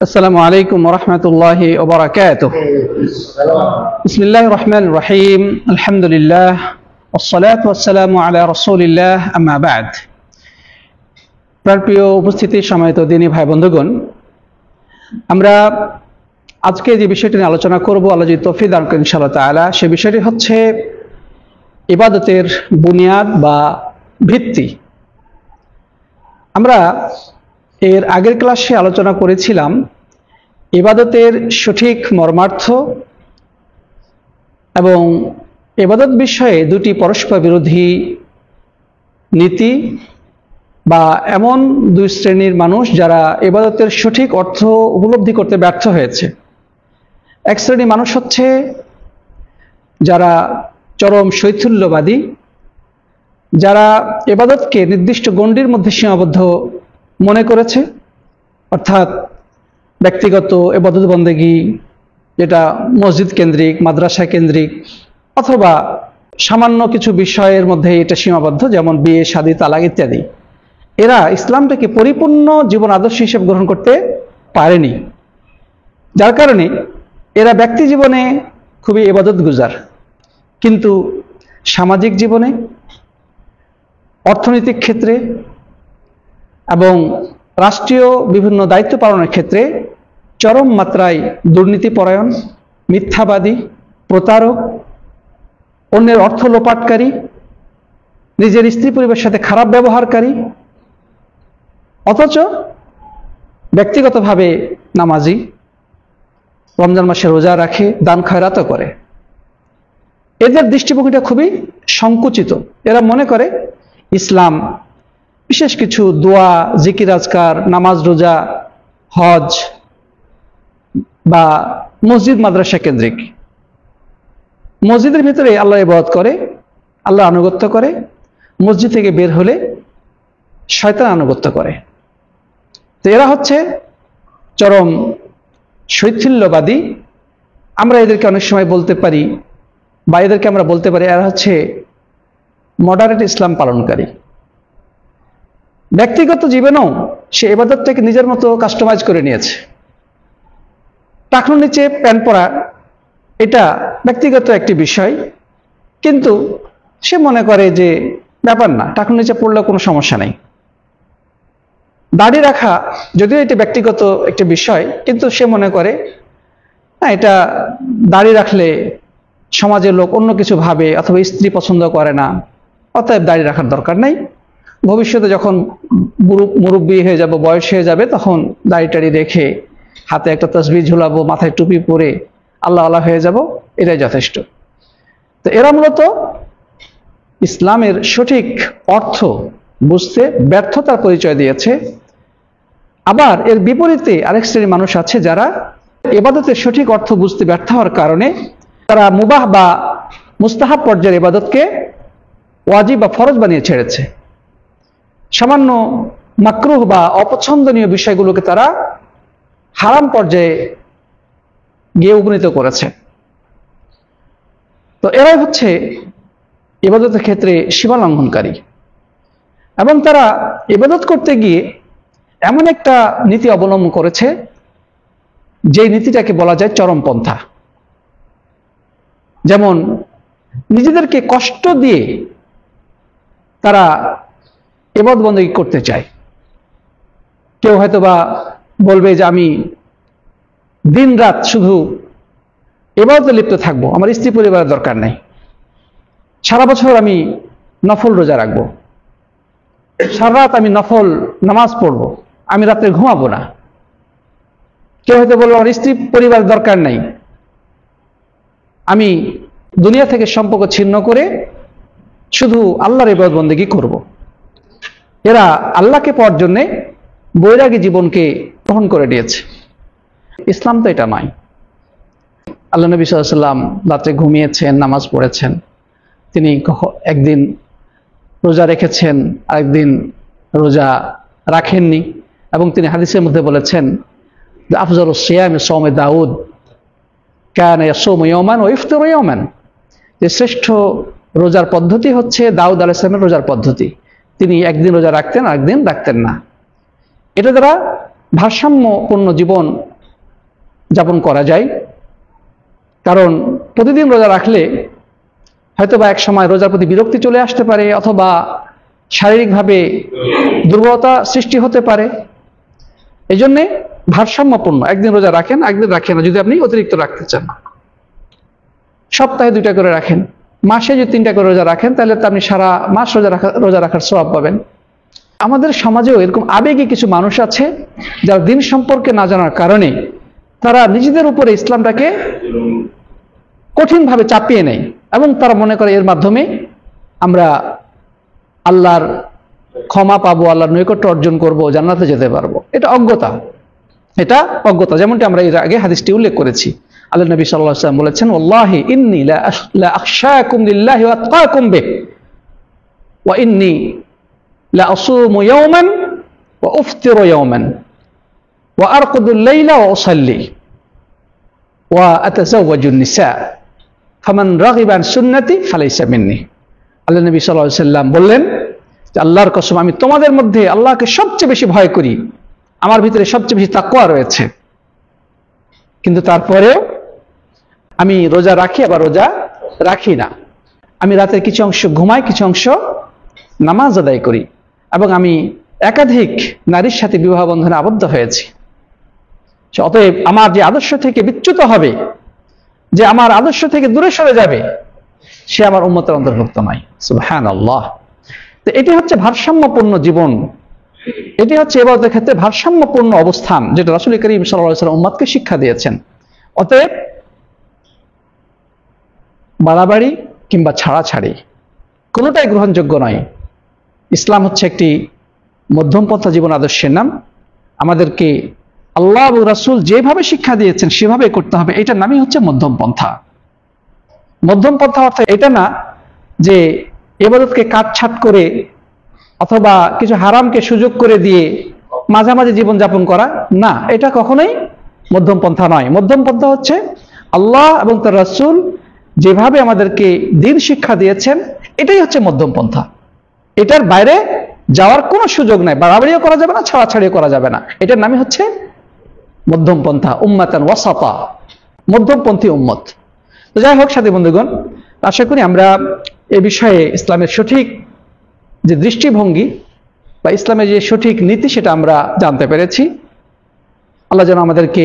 السلام عليكم ورحمة الله وبركاته. بسم الله الرحمن الرحيم. الحمد لله والصلاة والسلام على رسول الله أما بعد. প্রিয় উপস্থিতি সম্মানিত দিনী ভাই বন্ধুগণ, আমরা আজকে যে বিষয়টি নিয়ে আলোচনা করব, আল্লাহ যদি তৌফিক দান করেন ইনশাআল্লাহ তাআলা, সেই বিষয়টি হচ্ছে ইবাদতের বুনিয়াদ বা ভিত্তি। আমরা এর আগের ক্লাসে আলোচনা করেছিলাম ইবাদতের সঠিক মর্মার্থ এবং ইবাদত বিষয়ে দুটি পরস্পর বিরোধী নীতি বা এমন দুই শ্রেণীর মানুষ যারা ইবাদতের সঠিক অর্থ উপলব্ধি করতে ব্যর্থ হয়েছে। এক শ্রেণীর মানুষ হচ্ছে যারা চরম শৈথিল্যবাদী, যারা ইবাদতকে নির্দিষ্ট গণ্ডির মধ্যে সীমাবদ্ধ মনে করেছে, অর্থাৎ ব্যক্তিগত ইবাদত বন্দেগী যেটা মসজিদ কেন্দ্রিক, মাদ্রাসা কেন্দ্রিক, অথবা সামান্য কিছু বিষয়ের মধ্যে এটা সীমাবদ্ধ, যেমন বিয়ে, শাদী, তালাক ইত্যাদি। এরা ইসলামটাকে পরিপূর্ণ জীবন আদর্শ হিসেবে গ্রহণ করতে পারেনি, যার কারণে এরা ব্যক্তি জীবনে খুবই ইবাদত গুজার, কিন্তু সামাজিক জীবনে, অর্থনৈতিক ক্ষেত্রে এবং রাষ্ট্রীয় বিভিন্ন দায়িত্ব পালনের ক্ষেত্রে চরম মাত্রায় দুর্নীতিপরায়ণ, মিথ্যাবাদী, প্রতারক, অন্যের অর্থ লোপাটকারী, নিজের স্ত্রী পরিবারের সাথে খারাপ ব্যবহারকারী, অথচ ব্যক্তিগতভাবে নামাজি, রমজান মাসে রোজা রাখে, দান খয়রাতও করে। এদের দৃষ্টিভঙ্গিটা খুবই সংকুচিত। এরা মনে করে ইসলাম বিশেষ কিছু দোয়া, জিকির আজকার, নামাজ, রোজা, হজ বা মসজিদ মাদ্রাসা কেন্দ্রিক। মসজিদের ভিতরে আল্লাহ ইবাদত করে, আল্লাহ আনুগত্য করে, মসজিদ থেকে বের হলে শয়তান আনুগত্য করে। তো এরা হচ্ছে চরম শৈথিল্যবাদী। আমরা এদেরকে অনেক সময় বলতে পারি, বা এদেরকে আমরা বলতে পারি এরা হচ্ছে মডারেট ইসলাম পালনকারী। ব্যক্তিগত জীবনেও সে ইবাদতটাকে নিজের মতো কাস্টমাইজ করে নিয়েছে। টাকনুর নিচে প্যান্ট পরা এটা ব্যক্তিগত একটি বিষয়, কিন্তু সে মনে করে যে ব্যাপার না, টাকনুর নিচে পড়লে কোনো সমস্যা নেই। দাড়ি রাখা যদিও এটা ব্যক্তিগত একটি বিষয়, কিন্তু সে মনে করে না, এটা দাড়ি রাখলে সমাজের লোক অন্য কিছু ভাবে, অথবা স্ত্রী পছন্দ করে না, অতএব দাড়ি রাখার দরকার নেই। ভবিষ্যতে যখন মুরব্বী হয়ে যাব, বয়স হয়ে যাবে, তখন দাড়ি টাড়ি রেখে হাতে একটা তাসবিহ ঝুলাবো, মাথায় টুপি পরে আল্লাহ আল্লাহ হয়ে যাব, এটাই যথেষ্ট। তো এরা মূলত ইসলামের সঠিক অর্থ বুঝতে ব্যর্থতার পরিচয় দিয়েছে। আবার এর বিপরীতে আরেক শ্রেণীর মানুষ আছে যারা ইবাদতের সঠিক অর্থ বুঝতে ব্যর্থ হওয়ার কারণে তারা মুবাহ বা মুস্তাহাব পর্যায়ের ইবাদতকে ওয়াজিব বা ফরজ বানিয়ে ছেড়েছে। সামান্য মাকরুহ বা অপছন্দনীয় বিষয়গুলোকে তারা হারাম পর্যায়ে গিয়ে উপনীত করেছে। তো এরাই হচ্ছে ইবাদতের ক্ষেত্রে সীমা লঙ্ঘনকারী, এবং তারা ইবাদত করতে গিয়ে এমন একটা নীতি অবলম্বন করেছে যে নীতিটাকে বলা যায় চরমপন্থা। যেমন নিজেদেরকে কষ্ট দিয়ে তারা ইবাদত বন্দেগী করতে চায়। কেউ হয়তো বা বলবে যে আমি দিন রাত শুধু ইবাদতে লিপ্ত থাকবো, আমার স্ত্রী পরিবারের দরকার নেই, সারা বছর আমি নফল রোজা রাখবো, সারা রাত আমি নফল নামাজ পড়বো, আমি রাত্রে ঘুমাবো না। কেউ হয়তো বলবো আমার স্ত্রী পরিবারের দরকার নেই, আমি দুনিয়া থেকে সম্পর্ক ছিন্ন করে শুধু আল্লাহর ইবাদত বন্দেগী করব। এরা আল্লাহকে পাওয়ার জন্যে বৈরাগী জীবনকে গ্রহণ করে নিয়েছে। ইসলাম তো এটা নয়। আল্লাহ নবী সাল্লাল্লাহু আলাইহি ওয়াসাল্লাম রাতে ঘুমিয়েছেন, নামাজ পড়েছেন, তিনি একদিন রোজা রেখেছেন, আরেকদিন রোজা রাখেননি, এবং তিনি হাদিসের মধ্যে বলেছেন যে আফজালুস সিয়ামি সাওমে দাউদ কানা ইয়াসুমু ইয়াওমান ওয়া ইফতিরু ইয়াওমান, যে শ্রেষ্ঠ রোজার পদ্ধতি হচ্ছে দাউদ আলাইহিস সালামের রোজার পদ্ধতি। তিনি একদিন রোজা রাখতেন, আরেকদিন রাখতেন না। এটা দ্বারা ভারসাম্যপূর্ণ জীবন যাপন করা যায়। কারণ প্রতিদিন রোজা রাখলে হয়তো বা এক সময় রোজার প্রতি বিরক্তি চলে আসতে পারে, অথবা শারীরিকভাবে দুর্বলতা সৃষ্টি হতে পারে। এই জন্যে ভারসাম্যপূর্ণ, একদিন রোজা রাখেন, একদিন রাখেন না, যদি আপনি অতিরিক্ত রাখতে চান। সপ্তাহে 2টা করে রাখেন, মাসে যদি 3টা করে রোজা রাখেন, তাহলে তো আপনি সারা মাস রোজা রাখার সওয়াব পাবেন। আমাদের সমাজেও এরকম আবেগী কিছু মানুষ আছে যারা দিন সম্পর্কে না জানার কারণে তারা নিজেদের উপরে ইসলামটাকে কঠিনভাবে চাপিয়ে নেয়, এবং তারা মনে করে এর মাধ্যমে আমরা আল্লাহর ক্ষমা পাবো, আল্লাহর নৈকট্য অর্জন করব, জান্নাতে যেতে পারবো। এটা অজ্ঞতা, যেমনটি আমরা এর আগে হাদিসটি উল্লেখ করেছি। আল্লাহ নবী সাল্লাল্লাহু আলাইহি ওয়াসাল্লাম বলেছেন, ওয়াল্লাহি ইন্নী লা আখশাকুম লিল্লাহি ওয়া আতকাকুম বিহি ওয়া ইন্নী লা আসুমু ইয়াওমান ওয়া উফতিরু ইয়াওমান ওয়া আরকুদু আল-লাইলা ওয়া উসাল্লি ওয়া আতাযাওয়াজু an-নিসা ফামান রাগিবা আন সুন্নতি ফালাইসা মিন্নি। আল্লাহ নবী সাল্লাল্লাহু আলাইহি ওয়াসাল্লাম বললেন যে আল্লাহর কসম, আমি তোমাদের মধ্যে আল্লাহকে সবচেয়ে বেশি ভয় করি, আমার ভিতরে সবচেয়ে বেশি তাকওয়া রয়েছে, কিন্তু তারপরেও আমি রোজা রাখি আবার রোজা রাখি না। আমি রাতের কিছু অংশ ঘুমাই, কিছু অংশ নামাজ আদায় করি, এবং আমি একাধিক নারীর সাথে বিবাহ বন্ধনে আবদ্ধ হয়েছি। অতএব আমার যে আদর্শ থেকে বিচ্যুত হবে, যে আমার আদর্শ থেকে দূরে সরে যাবে, সে আমার উম্মতের অন্তর্ভুক্ত নয়। সুবহানাল্লাহ। তো এটি হচ্ছে ভারসাম্যপূর্ণ জীবন, এটি হচ্ছে ইবাদতের ক্ষেত্রে ভারসাম্যপূর্ণ অবস্থান, যেটা রাসূল করিম সাল্লাল্লাহু আলাইহি ওয়াসাল্লাম উম্মতকে শিক্ষা দিয়েছেন। অতএব বাড়াবাড়ি কিংবা ছাড়াছাড়ি কোনোটাই গ্রহণযোগ্য নয়। ইসলাম হচ্ছে একটি মধ্যমপন্থা জীবন আদর্শের নাম। আমাদেরকে আল্লাহ এবং রাসূল যেভাবে শিক্ষা দিয়েছেন সেভাবে করতে হবে, এটার নামই হচ্ছে মধ্যম পন্থা। মধ্যম পন্থা অর্থ এটা না যে ইবাদতকে কাটছাঁট করে অথবা কিছু হারামকে সুযোগ করে দিয়ে মাঝামাঝি জীবনযাপন করা, না, এটা কখনোই মধ্যম পন্থা নয়। মধ্যম পন্থা হচ্ছে আল্লাহ এবং তার রাসূল যেভাবে আমাদেরকে দ্বীন শিক্ষা দিয়েছেন, এটাই হচ্ছে মধ্যম পন্থা। এটার বাইরে যাওয়ার কোনো সুযোগ নাই, বাড়াবাড়িও করা যাবে না, ছাড়াছাড়িও করা যাবে না। এটার নামই হচ্ছে মধ্যম পন্থা, উম্মাতান ওয়াসাতা, মধ্যমপন্থী উম্মত। তো যাই হোক সাথী বন্ধুগণ, আশা করি আমরা এ বিষয়ে ইসলামের সঠিক যে দৃষ্টিভঙ্গি বা ইসলামের যে সঠিক নীতি সেটা আমরা জানতে পেরেছি। আল্লাহ যেন আমাদেরকে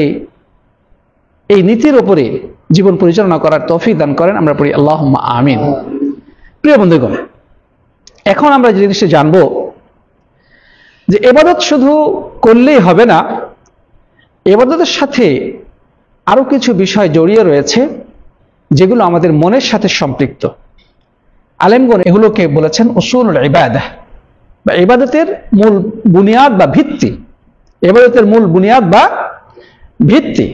এই নীতির উপরে জীবন পরিচালনা করার তৌফিক দান করেন, আমরা পড়ি আল্লাহুম্মা আমিন। প্রিয় বন্ধুগণ, এখন আমরা যে জিনিসটা জানবো যে ইবাদত শুধু করলেই হবে না, ইবাদতের সাথে আরো কিছু বিষয় জড়িয়ে রয়েছে যেগুলো আমাদের মনের সাথে সম্পৃক্ত। আলেমগণ এগুলোকে বলেছেন উসুলুল ইবাদাহ, বা ইবাদতের মূল বুনিয়াদ বা ভিত্তি। ইবাদতের মূল বুনিয়াদ বা ভিত্তি।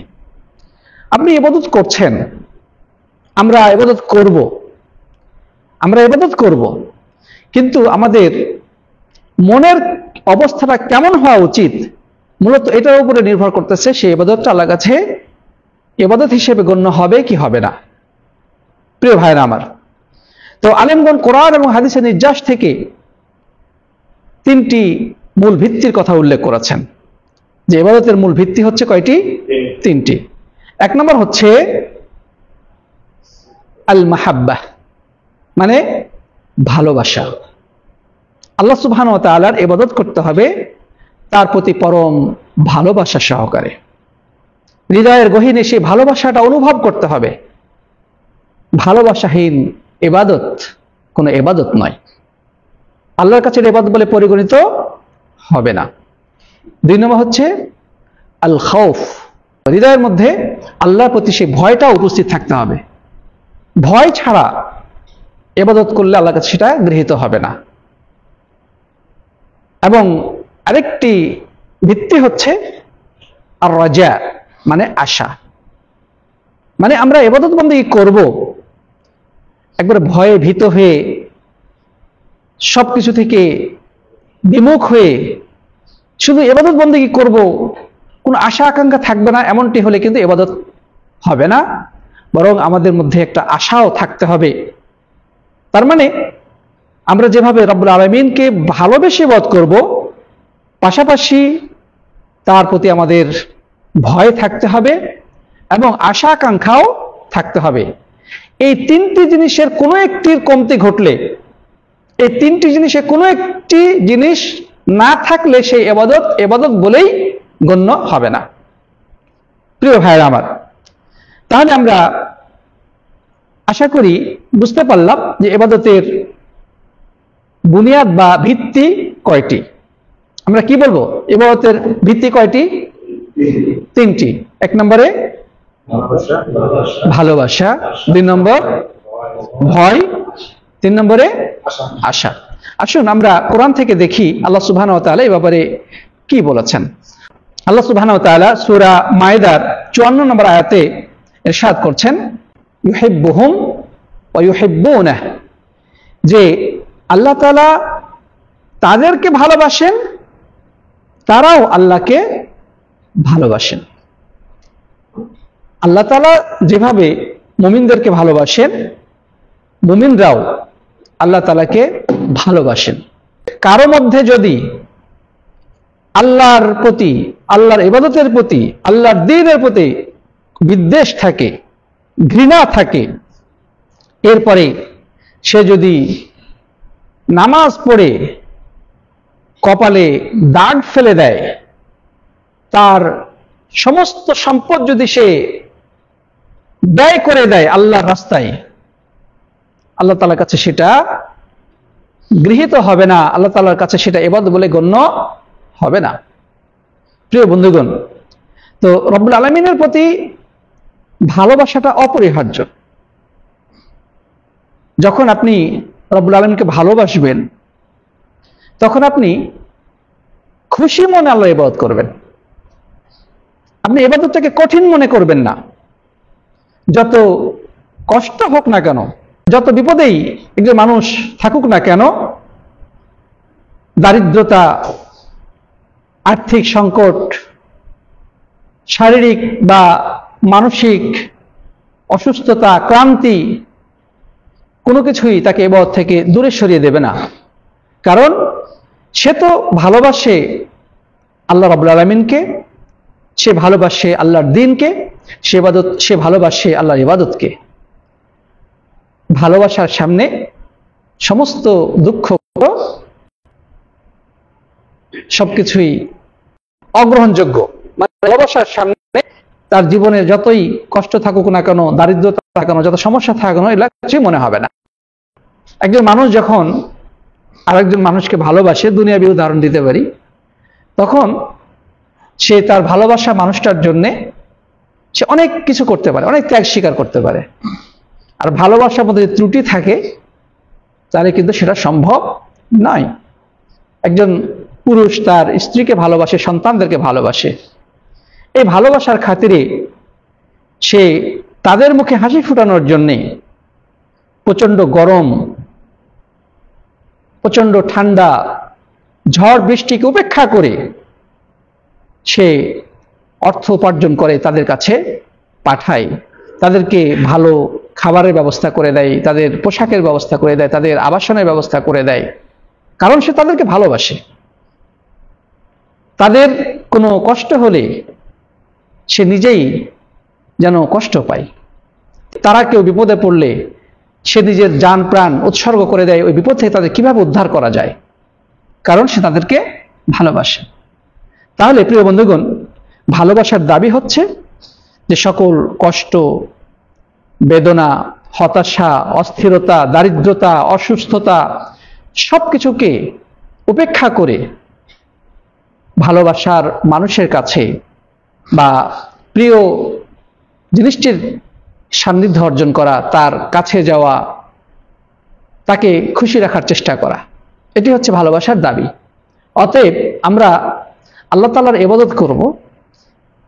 আপনি ইবাদত করছেন, আমরা ইবাদত করব, কিন্তু আমাদের মনের অবস্থাটা কেমন হওয়া উচিত, মূলত এটার উপরে নির্ভর করতেছে সেই ইবাদতটা আল্লাহর কাছে ইবাদত হিসেবে গণ্য হবে কি হবে না। প্রিয় ভাইরা আমার, তো আলেমগণ কোরআন এবং হাদিসের নির্যাস থেকে 3টি মূল ভিত্তির কথা উল্লেখ করেছেন। যে ইবাদতের মূল ভিত্তি হচ্ছে কয়টি? 3টি। 1 নম্বর হচ্ছে আল মাহাব্বাহ, মানে ভালোবাসা। আল্লাহ সুবহানাহু ওয়া তাআলার ইবাদত করতে হবে তার প্রতি পরম ভালোবাসা সহকারে, হৃদয়ের গহীনে সেই ভালোবাসাটা অনুভব করতে হবে। ভালোবাসাহীন ইবাদত কোনো ইবাদত নয়, আল্লাহর কাছে ইবাদত বলে পরিগণিত হবে না। 2 নম্বর হচ্ছে আল খাউফ, হৃদয়ের মধ্যে আল্লাহর প্রতি সেই ভয়টা উপস্থিত থাকতে হবে। ভয় ছাড়া ইবাদত করলে আল্লাহর কাছে সেটা গৃহীত হবে না। এবং আরেকটি ভিত্তি হচ্ছে আর রাজা, মানে আশা। মানে আমরা ইবাদত বন্দেগী করব একবার ভয়ে ভীত হয়ে, সবকিছু থেকে বিমুখ হয়ে শুধু ইবাদত বন্দেগী করব, কোনো আশা আকাঙ্ক্ষা থাকবে না, এমনটি হলে কিন্তু ইবাদত হবে না। বরং আমাদের মধ্যে একটা আশাও থাকতে হবে। তার মানে আমরা যেভাবে রব্বুল আলামিনকে ভালোবেসে ইবাদত করব, পাশাপাশি তার প্রতি আমাদের ভয় থাকতে হবে এবং আশা আকাঙ্ক্ষাও থাকতে হবে। এই তিনটি জিনিসের কোনো একটির কমতি ঘটলে, এই তিনটি জিনিসের কোনো একটি জিনিস না থাকলে সেই ইবাদত বলেই গণ্য হবে না। প্রিয় ভাইরা আমার, তাহলে আমরা আশা করি বুঝতে পারলাম যে ইবাদতের বুনিয়াদ বা ভিত্তি কয়টি। আমরা কি বলবো, ইবাদতের ভিত্তি কয়টি? তিনটি। এক নম্বরে ভালোবাসা, দুই নম্বর ভয়, তিন নম্বরে আশা। আসুন আমরা কোরআন থেকে দেখি আল্লাহ সুবহানাহু ওয়া তাআলা এই ব্যাপারে কি বলেছেন। আল্লাহ সুবহানাহু ওয়া তাআলা সূরা মায়েদার 54 নম্বর আয়াতে ইরশাদ করছেন, ইউহিব্বুহুম ওয়া ইউহিব্বুনাহু, যে আল্লাহ তাআলা তাদেরকে ভালোবাসেন, তারাও আল্লাহকে ভালোবাসেন। আল্লাহ তাআলা যেভাবে মুমিনদেরকে ভালোবাসেন, মুমিনরাও আল্লাহ তাআলাকে ভালোবাসেন। কারো মধ্যে যদি আল্লাহর প্রতি, আল্লাহর ইবাদতের প্রতি, আল্লাহর দ্বীনের প্রতি বিদ্বেষ থাকে, ঘৃণা থাকে, এরপরে সে যদি নামাজ পড়ে কপালে দাগ ফেলে দেয়, তার সমস্ত সম্পদ যদি সে ব্যয় করে দেয় আল্লাহর রাস্তায়, আল্লাহ তাআলার কাছে সেটা গৃহীত হবে না, আল্লাহ তাআলার কাছে সেটা ইবাদত বলে গণ্য হবে না। প্রিয় বন্ধুগণ, তো রব্বুল আলামিনের প্রতি ভালোবাসাটা অপরিহার্য। যখন আপনি রব্বুল আলামিনকে ভালোবাসবেন, তখন আপনি খুশি মনে আল্লাহর ইবাদত করবেন। আপনি ইবাদতটাকে কঠিন মনে করবেন না। যত কষ্ট হোক না কেন, যত বিপদেই একজন মানুষ থাকুক না কেন, দারিদ্রতা, আর্থিক সংকট, শারীরিক বা মানসিক অসুস্থতা, ক্লান্তি, কোনো কিছুই তাকে ইবাদত থেকে দূরে সরিয়ে দেবে না। কারণ সে তো ভালোবাসে আল্লাহ রাব্বুল আলামিনকে, সে ভালোবাসে আল্লাহর দ্বীনকে, সে ভালোবাসে আল্লাহর ইবাদতকে। ভালোবাসার সামনে সমস্ত দুঃখ সবকিছুই অগ্রহণযোগ্য। মানে ভালোবাসার সামনে তার জীবনে যতই কষ্ট থাকুক না কেন, দারিদ্রতা থাকানো, যত সমস্যা থাকানো, এগুলো কিছুই মনে হবে না। একজন মানুষ যখন আরেকজন মানুষকে ভালোবাসে, দুনিয়াবি উদাহরণ দিতে পারি, তখন সে তার ভালোবাসা মানুষটার জন্যে সে অনেক কিছু করতে পারে, অনেক ত্যাগ স্বীকার করতে পারে। আর ভালোবাসার মধ্যে যদি ত্রুটি থাকে, তাহলে কিন্তু সেটা সম্ভব নয়। একজন পুরুষ তার স্ত্রীকে ভালোবাসে, সন্তানদেরকে ভালোবাসে, এই ভালোবাসার খাতিরে সে তাদের মুখে হাসি ফোটানোর জন্যে প্রচন্ড গরম, প্রচন্ড ঠান্ডা, ঝড় বৃষ্টিকে উপেক্ষা করে সে অর্থ উপার্জন করে তাদের কাছে পাঠায়, তাদেরকে ভালো খাবারের ব্যবস্থা করে দেয়, তাদের পোশাকের ব্যবস্থা করে দেয়, তাদের আবাসনের ব্যবস্থা করে দেয়। কারণ সে তাদেরকে ভালোবাসে। তাদের কোনো কষ্ট হলে সে নিজেই যেন কষ্ট পায়। তারা কেউ বিপদে পড়লে সে নিজের জান প্রাণ উৎসর্গ করে দেয় ওই বিপদ থেকে তাদের কিভাবে উদ্ধার করা যায়, কারণ সে তাদেরকে ভালোবাসে। তাহলে প্রিয় বন্ধুগণ, ভালোবাসার দাবি হচ্ছে যে সকল কষ্ট, বেদনা, হতাশা, অস্থিরতা, দারিদ্রতা, অসুস্থতা সবকিছুকে উপেক্ষা করে ভালোবাসার মানুষের কাছে বা প্রিয় জিনিসটির সান্নিধ্য অর্জন করা, তার কাছে যাওয়া, তাকে খুশি রাখার চেষ্টা করা, এটি হচ্ছে ভালোবাসার দাবি। অতএব আমরা আল্লাহ তাআলার ইবাদত করব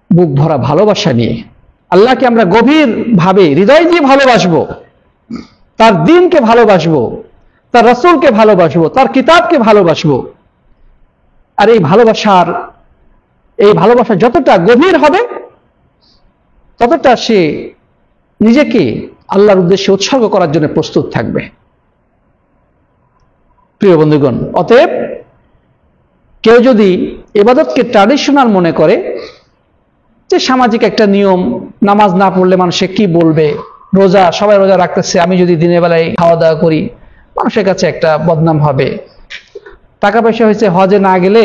বুক ভরা ভালোবাসা নিয়ে। আল্লাহকে আমরা গভীরভাবে হৃদয় দিয়ে ভালোবাসবো, তার দ্বীনকে ভালোবাসবো, তার রাসূলকে ভালোবাসবো, তার কিতাবকে ভালোবাসবো। আর এই ভালোবাসা যতটা গভীর হবে, ততটা সে নিজেকে আল্লাহর উদ্দেশ্যে উৎসর্গ করার জন্য প্রস্তুত থাকবে। প্রিয় বন্ধুগণ, অতএব কেউ যদি ইবাদতকে ট্র্যাডিশনাল মনে করে, যে সামাজিক একটা নিয়ম, নামাজ না পড়লে মানুষে কি বলবে, রোজা সবাই রোজা রাখতেছে, আমি যদি দিনের বেলায় খাওয়া দাওয়া করি মানুষের কাছে একটা বদনাম হবে, টাকা পয়সা হয়েছে হজে না গেলে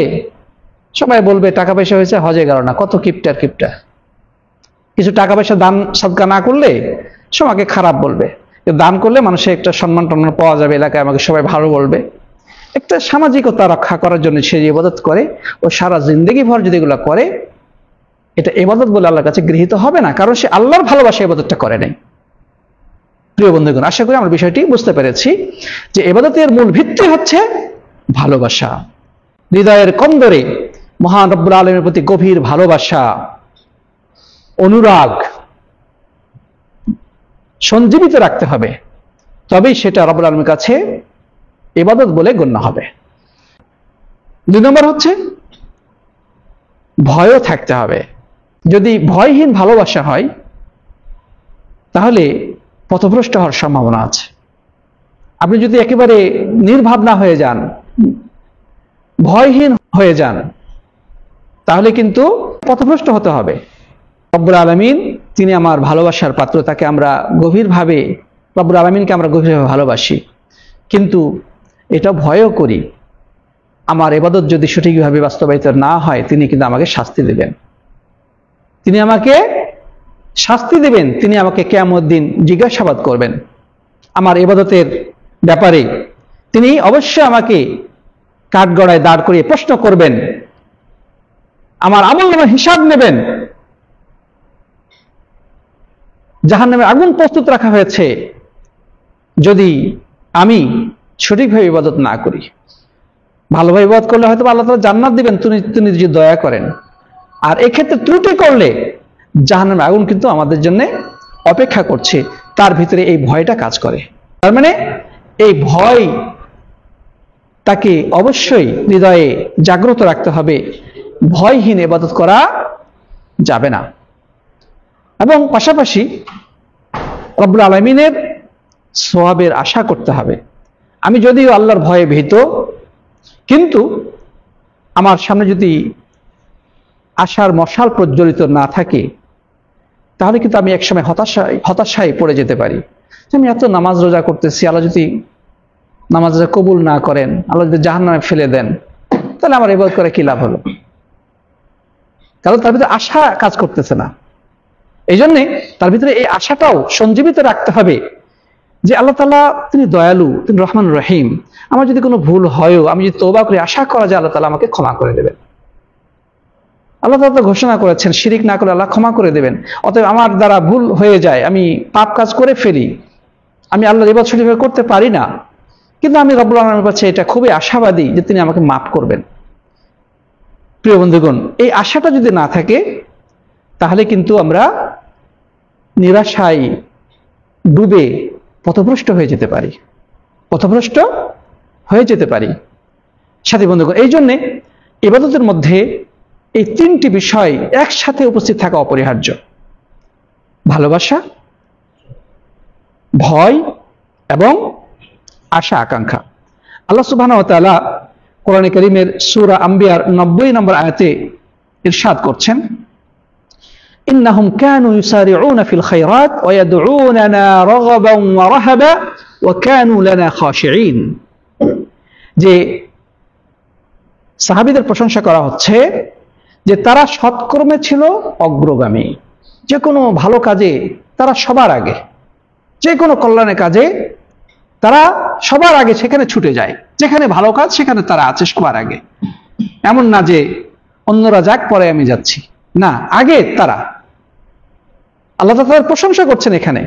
সবাই বলবে টাকা পয়সা হয়েছে হজে গেল না, কত কিপটার কিপটা, কিছু টাকা পয়সা দান সদকা না করলে সবাইকে খারাপ বলবে, দান করলে মানুষের একটা সম্মান টম্মান পাওয়া যাবে, এলাকায় আমাকে সবাই ভালো বলবে। একটা সামাজিকতা রক্ষা করার জন্য সে ইবাদত করে, ও সারা জিন্দগি ভর যদি এগুলো করে, এটা ইবাদত বলে আল্লাহর কাছে গৃহীত হবে না, কারণ সে আল্লাহর ভালোবাসা ইবাদতটা করে নাই। প্রিয় বন্ধুগণ, আশা করি আমরা বিষয়টি বুঝতে পেরেছি যে ইবাদতের মূল ভিত্তি হচ্ছে ভালোবাসা, হৃদয়ের কন্দরে মহান রব্বুল আলামিনের প্রতি গভীর ভালোবাসা, অনুরাগ সঞ্জীবিত রাখতে হবে, তবেই সেটা রব্বুল আলামিনের কাছে ইবাদত বলে গণ্য হবে। 2 নম্বর হচ্ছে ভয়ও থাকতে হবে। যদি ভয়হীন ভালোবাসা হয় তাহলে পথভ্রষ্ট হওয়ার সম্ভাবনা আছে। আপনি যদি একেবারে নির্ভাব না হয়ে যান, ভয়হীন হয়ে যান, তাহলে কিন্তু পথভ্রষ্ট হতে হবে। রব্বুল আলামিন তিনি আমার ভালোবাসার পাত্র, তাকে আমরা গভীরভাবে, রব্বুল আলামিনকে আমরা গভীরভাবে ভালোবাসি, কিন্তু এটা ভয়ও করি আমার ইবাদত যদি সঠিকভাবে বাস্তবায়িত না হয় তিনি কিন্তু আমাকে শাস্তি দেবেন, তিনি আমাকে শাস্তি দেবেন, তিনি আমাকে কিয়ামত দিন জিজ্ঞাসাবাদ করবেন আমার ইবাদতের ব্যাপারে, তিনি অবশ্যই আমাকে কাঠগড়ায় দাঁড় করিয়ে প্রশ্ন করবেন, আমার আমলনামার হিসাব নেবেন। জাহান্নামের আগুন প্রস্তুত রাখা হয়েছে যদি আমি সঠিকভাবে ইবাদত না করি। ভালোভাবে ইবাদত করলে হয়তো আল্লাহ তাআলা জান্নাত দিবেন, তিনি যদি দয়া করেন, আর এক্ষেত্রে ত্রুটি করলে জাহান্নামের আগুন কিন্তু আমাদের জন্য অপেক্ষা করছে। তার ভিতরে এই ভয়টা কাজ করে, তার মানে এই ভয় তাকে অবশ্যই হৃদয়ে জাগ্রত রাখতে হবে, ভয়হীন ইবাদত করা যাবে না। এবং পাশাপাশি রব্বুল আলামিনের সওয়াবের আশা করতে হবে। আমি যদিও আল্লাহর ভয়ে ভীত, কিন্তু আমার সামনে যদি আশার মশাল প্রজ্বলিত না থাকে তাহলে কিন্তু আমি একসময় হতাশায় পড়ে যেতে পারি। আমি এত নামাজ রোজা করতেছি, আল্লাহ যদি নামাজ রোজা কবুল না করেন, আল্লাহ যদি জাহান্নামে ফেলে দেন, তাহলে আমার ইবাদত করে কি লাভ হলো? কারণ তার ভিতরে আশা কাজ করতেছে না। এই জন্যে তার ভিতরে এই আশাটাও সঞ্জীবিত রাখতে হবে যে আল্লাহ তাআলা তিনি দয়ালু, তিনি রহমান রহিম, আমার যদি কোনো ভুল হয়ও আমি যদি তওবা করে আশা করা যায় আল্লাহ তাআলা আমাকে ক্ষমা করে দেবেন। আল্লাহ তাআলা ঘোষণা করেছেন শিরিক না করে আল্লাহ ক্ষমা করে দেবেন। অতএব আমার দ্বারা ভুল হয়ে যায়, আমি পাপ কাজ করে ফেলি, আমি আল্লাহর ইবাদত সঠিকভাবে করতে পারি না, কিন্তু আমি রব্বুল আলামিনের কাছে এটা খুবই আশাবাদী যে তিনি আমাকে মাফ করবেন। প্রিয় বন্ধুগণ, এই আশাটা যদি না থাকে তাহলে কিন্তু আমরা নিরাশায় ডুবে পথভ্রষ্ট হয়ে যেতে পারি, পথভ্রষ্ট হয়ে যেতে পারি। সাথী বন্ধুগণ, এই জন্যে ইবাদতের মধ্যে এই 3টি বিষয় একসাথে উপস্থিত থাকা অপরিহার্য: ভালোবাসা, ভয় এবং আশা আকাঙ্ক্ষা। আল্লাহ সুবহানাহু ওয়া তাআলা কোরআনে কারীমের সূরা আম্বিয়ার 90 নম্বর আয়াতে ইরশাদ করছেন, ইন্নাহুম কানু ইউসারিউনা ফিল খায়রাত ওয়া ইয়াদউনানা রাগাবান ওয়া রাহাবা ওয়া কানু লানা খাশিঈন। যে সাহাবীদের প্রশংসা করা হচ্ছে যে তারা সৎকর্মে ছিল অগ্রগামী, যে কোনো ভালো কাজে তারা সবার আগে, যে কোনো কল্যাণের কাজে তারা সবার আগে সেখানে ছুটে যায়, যেখানে ভালো কাজ সেখানে তারা আছে সবার আগে। এমন না যে অন্যরা যাক পরে আমি যাচ্ছি, না, আগে তারা। আল্লাহ তাআলার প্রশংসা করছেন এখানে,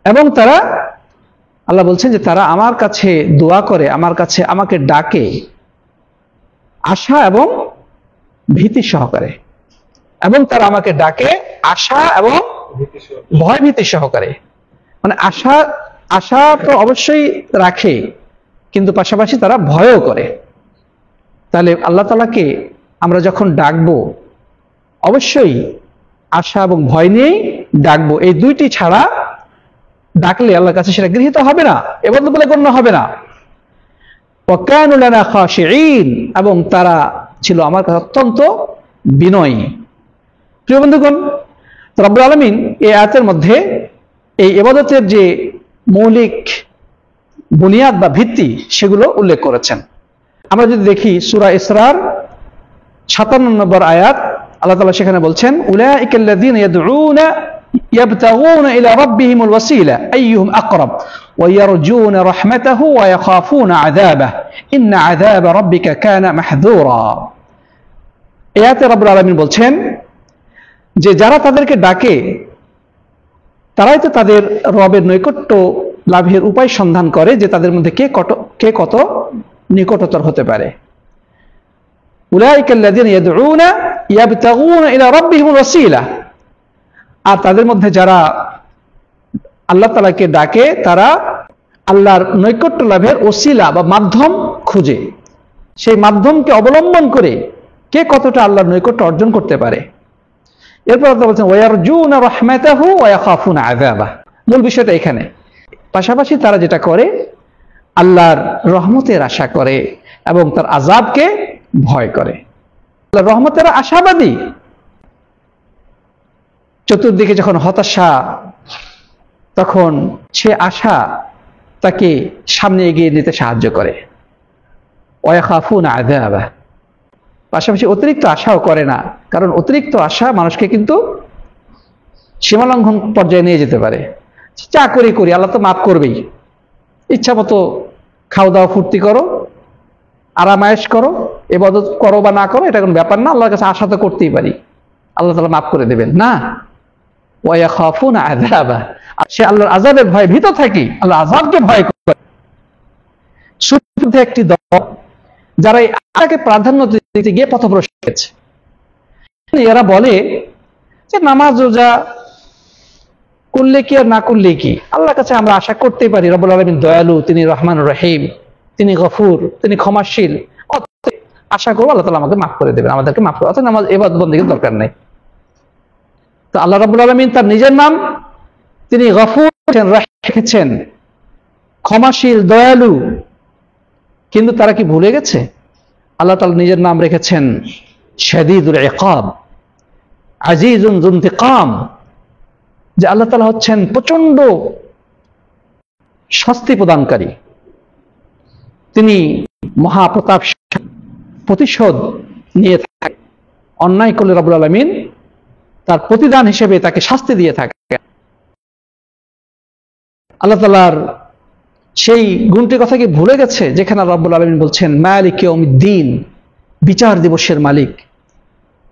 এবং তারা, আল্লাহ বলছেন যে তারা আমার কাছে দোয়া করে, আমার কাছে আমাকে ডাকে আশা এবং ভীতি সহকারে, এবং তারা আমাকে ডাকে আশা এবং ভয় ভীতি সহকারে। মানে আশা তো অবশ্যই রাখে, কিন্তু পাশাপাশি তারা ভয়ও করে। তাহলে আল্লাহ তাআলাকে আমরা যখন ডাকবো অবশ্যই আশা এবং ভয় নিয়েই ডাকবো। এই 2টি ছাড়া ডাকলে আল্লাহর কাছে সেটা গৃহীত হবে না, ইবাদত বলে গণ্য হবে না। ওয়া কানু লানা খাশিঈন, এবং তারা ছিল আমার কাছে অত্যন্ত বিনয়ী। প্রিয় বন্ধুগণ, রব্বুল আলামিন এই আয়াতের মধ্যে এই ইবাদতের যে মৌলিক বুনিয়াদ বা ভিত্তি সেগুলো উল্লেখ করেছেন। আমরা যদি দেখি সূরা ইসরার 57 নম্বর আয়াত, আল্লাহ তাআলা সেখানে বলছেন, উলাইকাল্লাযীনা ইয়াদউনা ইয়াবতাগুনা ইলা রাব্বিহিমুল ওয়াসিলা আইয়ুহুম আকরাব ওয়া ইয়ারজুনা রাহমাতাহু ওয়া ইয়াখাফুনা আযাবাহু ইন্না আযাবা রাব্বিকা কানা মাহযুরা। এই আয়াতে রব্বুল আলামিন বলছেন যে যারা তাদেরকে ডাকে তারাই তো তাদের রবের নৈকট্য লাভের উপায় সন্ধান করে, যে তাদের মধ্যে কে কত নিকটতর হতে পারে। উলাইকাল্লাযীনা ইয়াদউনা ইয়াবতাগুনা ইলা রাব্বিহিমুল ওয়াসিলা, আর তাদের মধ্যে যারা আল্লাহ তাআলাকে ডাকে তারা আল্লাহর নৈকট্য লাভের ওসিলা বা মাধ্যম খুঁজে, সেই মাধ্যমকে অবলম্বন করে কে কতটা আল্লাহর নৈকট্য অর্জন করতে পারে। এরপর আল্লাহ বলছেন ওয়ায়ারজুনা রাহমাতাহু ওয়া ইয়াখাফুনা আযাবাহু। মূল বিষয়টা এখানে। পাশাপাশি তারা যেটা করে আল্লাহর রহমতের আশা করে এবং তার আযাবকে ভয় করে। আল্লাহর রহমতের আশাবাদী, চতুর্দিকে যখন হতাশা, তখন সে আশা তাকে সামনে এগিয়ে নিতে সাহায্য করে। ওয়া ইয়াখাফুনা আযাবাহু, পাশাপাশি অতিরিক্ত আশাও করে না, কারণ অতিরিক্ত আশা মানুষকে কিন্তু সীমালঙ্ঘন পর্যায়ে নিয়ে যেতে পারে। চা করি আল্লাহ তো মাফ করবেই, ইচ্ছা মতো খাও দাও ফুর্তি করো, আরামায়েশ করো, ইবাদত করো বা না করো এটা কোনো ব্যাপার না, আল্লাহর কাছে আশা তো করতেই পারি, আল্লাহ তাআলা মাফ করে দেবেন না। ওয়া ইয়াখাফুনা আযাবাহু, সে আল্লাহর আযাবের ভয়ে ভীত থাকে, আল্লাহর আযাবকে ভয় করে। শুধু একটি দল যারা এই আয়াতকে প্রাধান্য দিতে গিয়ে পথভ্রষ্ট হয়েছে। এরা বলে যে নামাজ রোজা করলে কি আর না করলে কি, আল্লাহর কাছে আমরা আশা করতেই পারি রব্বুল আলামিন দয়ালু, তিনি রহমানুর রহিম, তিনি গফুর, তিনি ক্ষমাশীল, আশা করবো আল্লাহ তাআলা আমাকে মাফ করে দেবেন, আমাদেরকে মাফ করে, অর্থাৎ নামাজ ইবাদত বন্দেগীর দরকার নেই। তো আল্লাহ রাব্বুল আলামিন তার নিজের নাম তিনি গফুর রেখেছেন, ক্ষমাশীল, দয়ালু, কিন্তু তারা কি ভুলে গেছে আল্লাহ তাআলা নিজের নাম রেখেছেন শাদীদুল ইকাব, আজিজুন যু ইনতিকাম, যে আল্লাহ তাআলা হচ্ছেন প্রচন্ড শাস্তি প্রদানকারী, তিনি মহাপ্রতাপশালী, প্রতিশোধ নিয়ে থাকে, অন্যায় করলে রব্বুল আলামিন তার প্রতিদান হিসেবে তাকে শাস্তি দিয়ে থাকে। আল্লাহ তাআলার সেই গুণটির কথা কি ভুলে গেছে, যেখানে রব্বুল আলামিন বলছেন মালিক ইয়াউমিদ্দিন, বিচার দিবসের মালিক।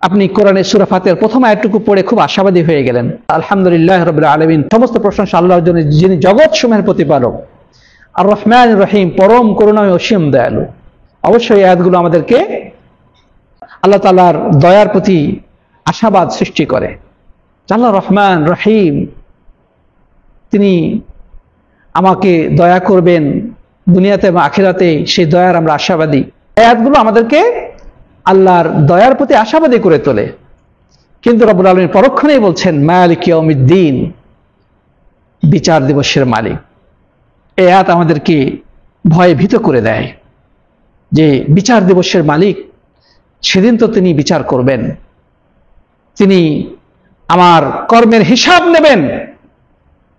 আপনি কোরআনের সূরা ফাতিহার প্রথম আয়াতটুকু পড়ে খুব আশাবাদী হয়ে গেলেন। আলহামদুলিল্লাহ রাব্বিল আলামিন, সমস্ত প্রশংসা আল্লাহর জন্য, যিনি জগৎ সমূহের প্রতিপালক, আর রহমানুর রহিম, পরম করুণাময় অসীম দয়ালু। অবশ্যই আয়াতগুলো আমাদেরকে আল্লাহ তাআলার দয়ার প্রতি আশাবাদ সৃষ্টি করে। আল্লাহ রহমান রহিম, তিনি আমাকে দয়া করবেন দুনিয়াতে এবং আখিরাতে, সেই দয়ার আমরা আশাবাদী। আয়াতগুলো আমাদেরকে আল্লাহর দয়ার প্রতি আশাবাদী করে তোলে। কিন্তু রব্বুল আলামিন পরক্ষণেই বলছেন মালিক ইয়াউমিদ্দিন, বিচার দিবসের মালিক। এই আয়াত আমাদেরকে ভয়ে ভীত করে দেয় যে বিচার দিবসের মালিক, সেদিন তো তিনি বিচার করবেন, তিনি আমার কর্মের হিসাব নেবেন,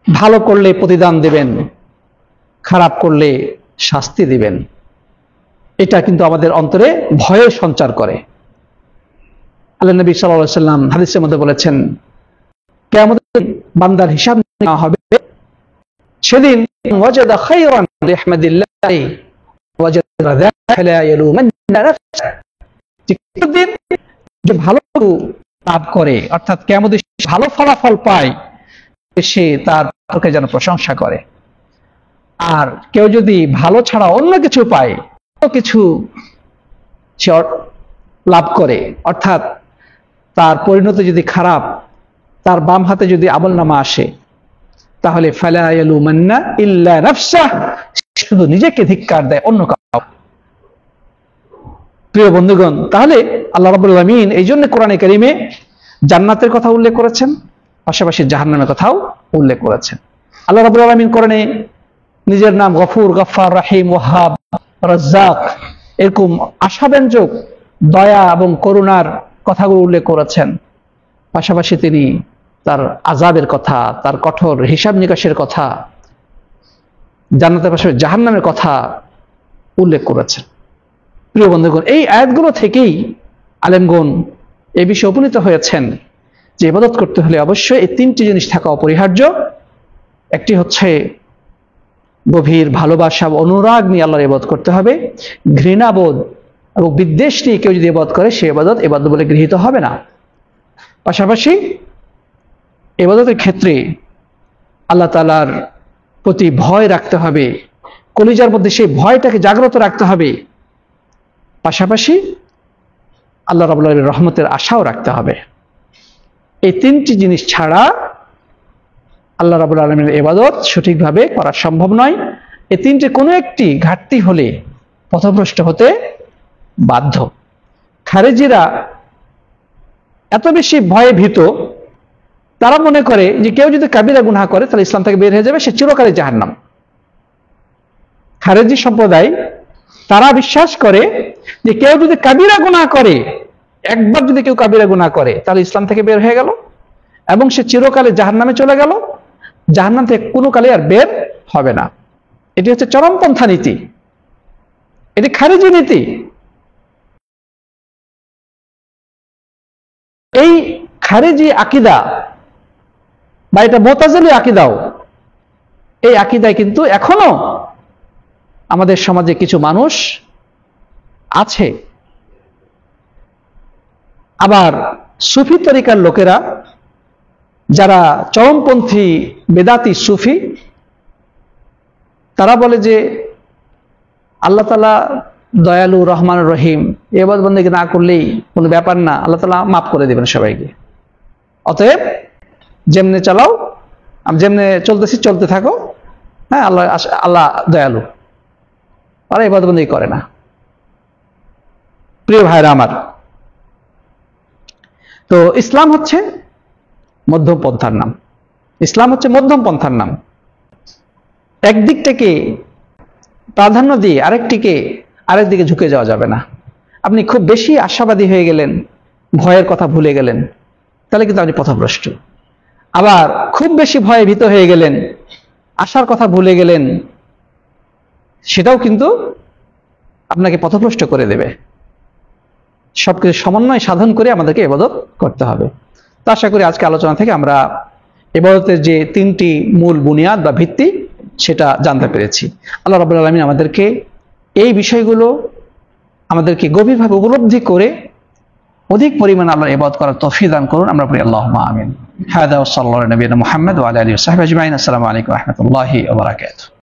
ভালো করলে প্রতিদান দেবেন, খারাপ করলে শাস্তি দিবেন। এটা কিন্তু আমাদের অন্তরে ভয়ের সঞ্চার করে। আল্লাহ নবী সাল্লাল্লাহু আলাইহি ওয়াসাল্লাম হাদিসের মধ্যে বলেছেন কিয়ামতের দিন বান্দার হিসাব নেওয়া হবে, সেদিন ওয়াজাদা খায়রান লিহমাদিল্লাহ ওয়াজাদা যালিকা লা ইয়ালুমান্না নাফসা, দিন যে ভালো লাভ করে, অর্থাৎ কিয়ামতের ভালো ফলাফল পায়, সে তার পরকে যেন প্রশংসা করে। আর কেউ যদি ভালো ছাড়া অন্য কিছু পায়, কিছু সে লাভ করে, অর্থাৎ তার পরিণতি যদি খারাপ, তার বাম হাতে যদি আমলনামা আসে, তাহলে ফালা ইয়ালুমান্না ইল্লা নাফসা, শুধু নিজেকে ধিক্কার দেয়, অন্য কাউ। প্রিয় বন্ধুগণ, তাহলে আল্লাহ রাব্বুল আলামিন এই জন্য কোরআনে কারীমে জান্নাতের কথা উল্লেখ করেছেন, পাশাপাশি জাহান্নামের কথাও উল্লেখ করেছেন। আল্লাহ রাব্বুল আলামিন কোরআনে নিজের নাম গফুর, গফফার, রহিম, ওয়াহ্হাব রাজ্জাক, এরকম আশাব্যঞ্জক দয়া এবং করুণার কথাগুলো উল্লেখ করেছেন। পাশাপাশি তিনি তার আযাবের কথা, তার কঠোর হিসাব নিকাশের কথা, জান্নাতের পাশাপাশি জাহান্নামের কথা উল্লেখ করেছেন। প্রিয় বন্ধুগণ, এই আয়াতগুলো থেকেই আলেমগণ এই বিষয়ে উপনীত হয়েছেন যে ইবাদত করতে হলে অবশ্যই এই তিনটি জিনিস থাকা অপরিহার্য। একটি হচ্ছে গভীর ভালোবাসা ও অনুরাগ নিয়ে আল্লাহর ইবাদত করতে হবে। ঘৃণাবোধ এবং বিদ্বেষ নিয়ে কেউ যদি ইবাদত করে, সে ইবাদত বলে গৃহীত হবে না। পাশাপাশি ইবাদতের ক্ষেত্রে আল্লাহ তাআলার প্রতি ভয় রাখতে হবে, কলিজার মধ্যে সেই ভয়টাকে জাগ্রত রাখতে হবে। পাশাপাশি আল্লাহ রাব্বুল আলামিনের রহমতের আশাও রাখতে হবে। এই তিনটি জিনিস ছাড়া আল্লাহ রাব্বুল আলামিনের ইবাদত সঠিকভাবে করা সম্ভব নয়। এই তিনটে কোনো একটি ঘাটতি হলে পথভ্রষ্ট হতে বাধ্য। খারেজিরা এত বেশি ভয়ে ভীত, তারা মনে করে যে কেউ যদি কাবিরা গুনাহ করে তাহলে ইসলাম থেকে বের হয়ে যাবে, সে চিরকালে জাহান্নাম। খারেজি সম্প্রদায় তারা বিশ্বাস করে যে কেউ যদি কাবিরা গুনাহ করে, একবার যদি কেউ কাবিরা গুনাহ করে তাহলে ইসলাম থেকে বের হয়ে গেল এবং সে চিরকালে জাহান্নামে চলে গেল, জাহান্নাম থেকে কোনো কালে আর বের হবে না। এটি হচ্ছে চরমপন্থা নীতি, এটি খারেজি নীতি। এই খারেজি আকীদা বা এটা মুতাজিলি আকীদাও, এই আকীদায় কিন্তু এখনো আমাদের সমাজে কিছু মানুষ আছে। আবার সুফি তরিকার লোকেরা, যারা চরমপন্থী বেদাতি সুফি, তারা বলে যে আল্লাহ তাআলা দয়ালু, রহমান, রহিম, ইবাদত বন্দেগী না করলেই কোনো ব্যাপার না, আল্লাহ তাআলা মাফ করে দেবেন সবাইকে। অতএব যেমনে চালাও, যেমনে চলতেছি চলতে থাকো, হ্যাঁ, আল্লাহ দয়ালু। ওরা ইবাদত বন্দেগী করে না। প্রিয় ভাইরা আমার, তো ইসলাম হচ্ছে মধ্যম পন্থার নাম। ইসলাম হচ্ছে মধ্যম পন্থার নাম। একদিকটাকে প্রাধান্য দিয়ে আরেক দিকে ঝুঁকে যাওয়া যাবে না। আপনি খুব বেশি আশাবাদী হয়ে গেলেন, ভয়ের কথা ভুলে গেলেন, তাহলে কিন্তু আপনি পথভ্রষ্ট। আবার খুব বেশি ভয়ে ভীত হয়ে গেলেন, আশার কথা ভুলে গেলেন, সেটাও কিন্তু আপনাকে পথভ্রষ্ট করে দেবে। সবকিছু সমন্বয় সাধন করে আমাদেরকে ইবাদত করতে হবে। তো আশা করি আজকে আলোচনা থেকে আমরা ইবাদতের যে তিনটি মূল বুনিয়াদ বা ভিত্তি, সেটা জানতে পেরেছি। আল্লাহ রাব্বুল আলামিন আমাদেরকে এই বিষয়গুলো আমাদেরকে গভীরভাবে উপলব্ধি করে অধিক পরিমাণে আল্লাহর ইবাদত করার তৌফিক দান করুন। আমরা বলি আল্লাহুম্মা আমিন। হাদা ওয়া সাল্লাল্লাহু আলা নবিয়িনা মুহাম্মদ ওয়া আলা আলিহি ওয়া সাহবিহি আজমাইন। আসসালামু আলাইকুম ওয়া রাহমাতুল্লাহি ওয়া বারাকাতুহু।